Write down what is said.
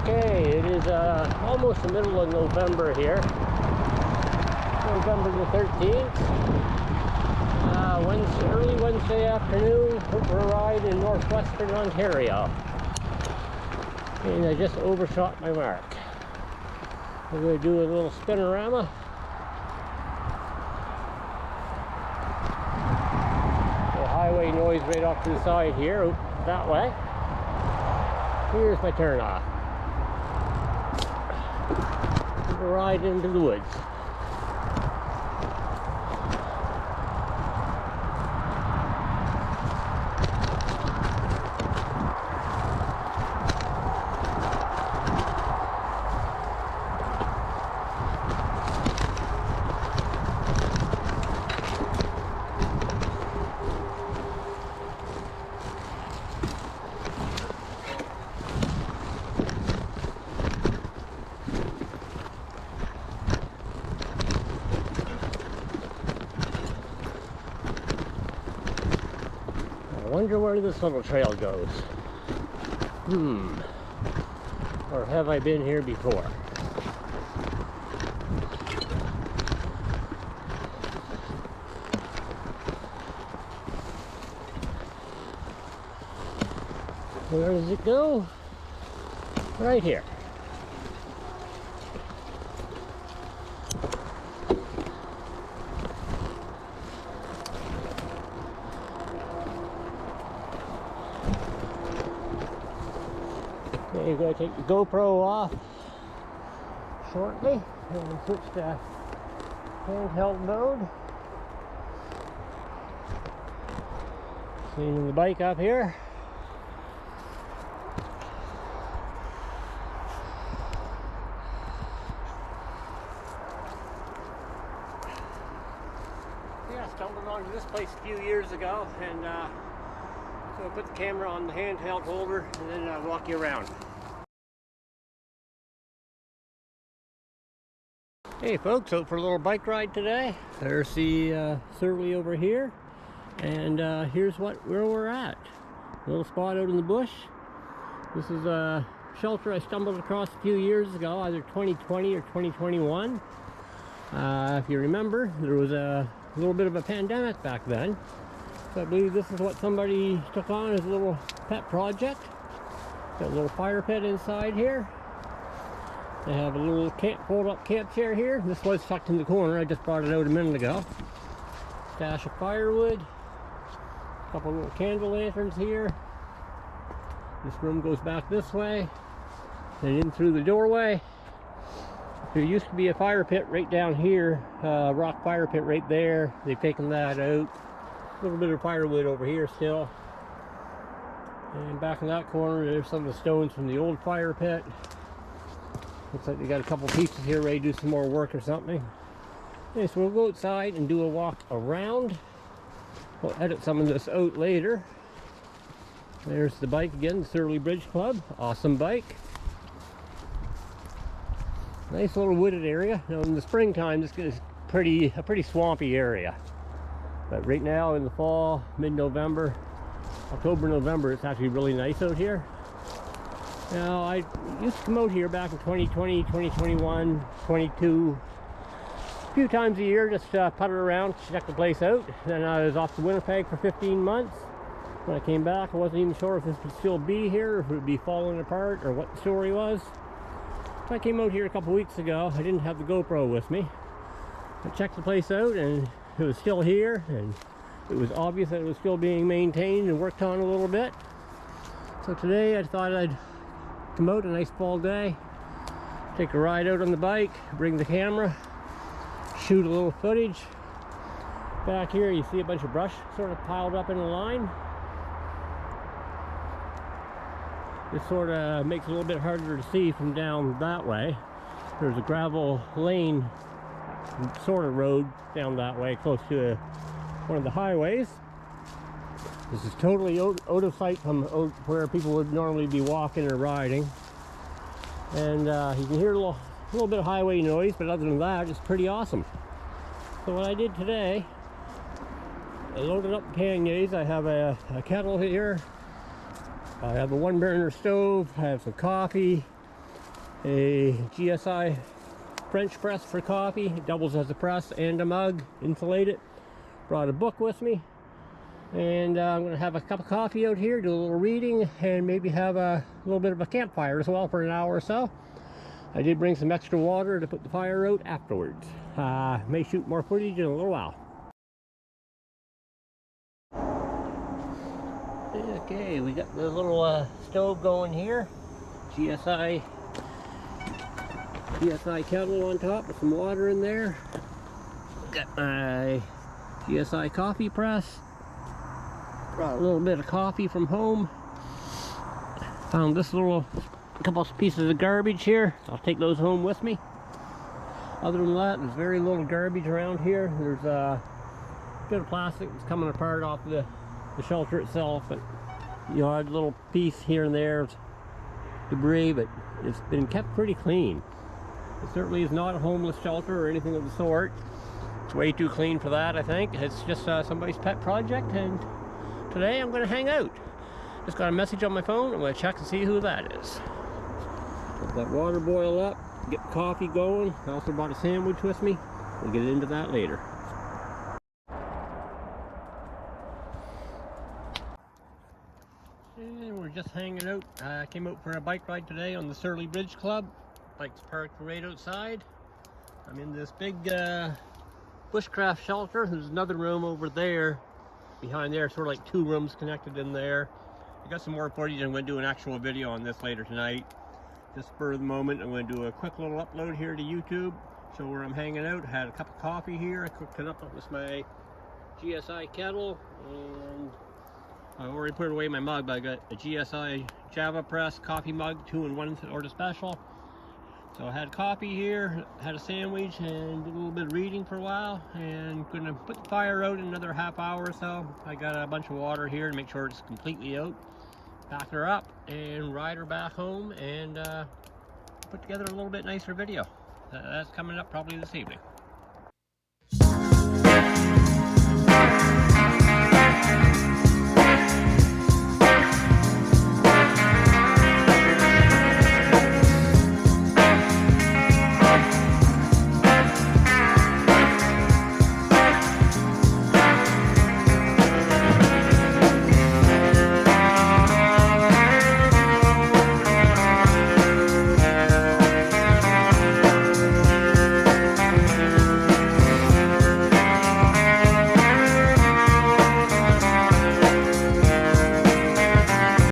Okay, it is almost the middle of November here. November the 13th. Early Wednesday afternoon for a ride in northwestern Ontario. And I just overshot my mark. I'm going to do a little spinorama. The highway noise right off to the side here, out that way. Here's my turnoff. Ride into the woods. I wonder where this little trail goes. Or have I been here before? Where does it go? Right here. Okay, you're going to take the GoPro off shortly and switch to handheld mode. Cleaning the bike up here. Yeah, I stumbled onto this place a few years ago, and so I put the camera on the handheld holder and then walk you around. Hey folks, out for a little bike ride today. There's the Surly over here, and here's where we're at. A little spot out in the bush. This is a shelter I stumbled across a few years ago, either 2020 or 2021. If you remember, there was a little bit of a pandemic back then. So I believe this is what somebody took on as a little pet project. Got a little fire pit inside here. They have a little fold-up camp chair here. This was tucked in the corner. I just brought it out a minute ago. Stash of firewood. A couple little candle lanterns here. This room goes back this way and in through the doorway. There used to be a fire pit right down here, rock fire pit right there. They've taken that out. A little bit of firewood over here still. And back in that corner, there's some of the stones from the old fire pit. Looks like they got a couple pieces here ready to do some more work or something. Okay, so we'll go outside and do a walk around. We'll edit some of this out later. There's the bike again, the Surly Bridge Club. Awesome bike. Nice little wooded area. Now in the springtime, this is a pretty swampy area. But right now in the fall, mid-November, October, November, it's actually really nice out here. Now, I used to come out here back in 2020, 2021, 22, a few times a year, just putter around, check the place out. Then I was off to Winnipeg for 15 months. When I came back, I wasn't even sure if this would still be here, if it would be falling apart, or what the story was. So I came out here a couple weeks ago. I didn't have the GoPro with me. I checked the place out, and it was still here, and it was obvious that it was still being maintained and worked on a little bit. So today I thought I'd come out, a nice fall day, take a ride out on the bike, bring the camera, shoot a little footage. Back here you see a bunch of brush sort of piled up in a line. This sort of makes it a little bit harder to see from down that way. There's a gravel lane sort of road down that way close to one of the highways. This is totally out of sight from where people would normally be walking or riding. And you can hear a little bit of highway noise, but other than that, it's pretty awesome. So what I did today, I loaded up the panniers. I have a kettle here. I have a 1-burner stove. I have some coffee. a GSI French press for coffee. It doubles as a press and a mug, insulated. Brought a book with me, and I'm going to have a cup of coffee out here, do a little reading, and maybe have a little bit of a campfire as well for an hour or so. I did bring some extra water to put the fire out afterwards. May shoot more footage in a little while. Okay, we got the little stove going here. GSI Kettle on top with some water in there. Got my GSI coffee press. Brought a little bit of coffee from home. Found this couple of pieces of garbage here. I'll take those home with me. Other than that, there's very little garbage around here. There's a bit of plastic that's coming apart off the shelter itself, but you know, a little piece here and there of debris, but it's been kept pretty clean. It certainly is not a homeless shelter or anything of the sort. It's way too clean for that, I think. It's just somebody's pet project, and today I'm going to hang out. Just got a message on my phone. I'm going to check and see who that is. Let that water boil up, get the coffee going. I also brought a sandwich with me. We'll get into that later. And we're just hanging out. I came out for a bike ride today on the Surly Bridge Club. Bike's parked right outside. I'm in this big Bushcraft shelter. There's another room over there. Behind there, sort of like two rooms connected in there. I got some more footage. I'm going to do an actual video on this later tonight. Just for the moment, I'm going to do a quick little upload here to YouTube. Show where I'm hanging out. I had a cup of coffee here. I cooked it up with my GSI kettle, and I already put away my mug, but I got a GSI Java Press coffee mug, 2-in-1 order special. So I had coffee here, had a sandwich, and did a little bit of reading for a while, and gonna put the fire out in another half hour or so. I got a bunch of water here to make sure it's completely out. Pack her up and ride her back home, and put together a little bit nicer video. That's coming up probably this evening.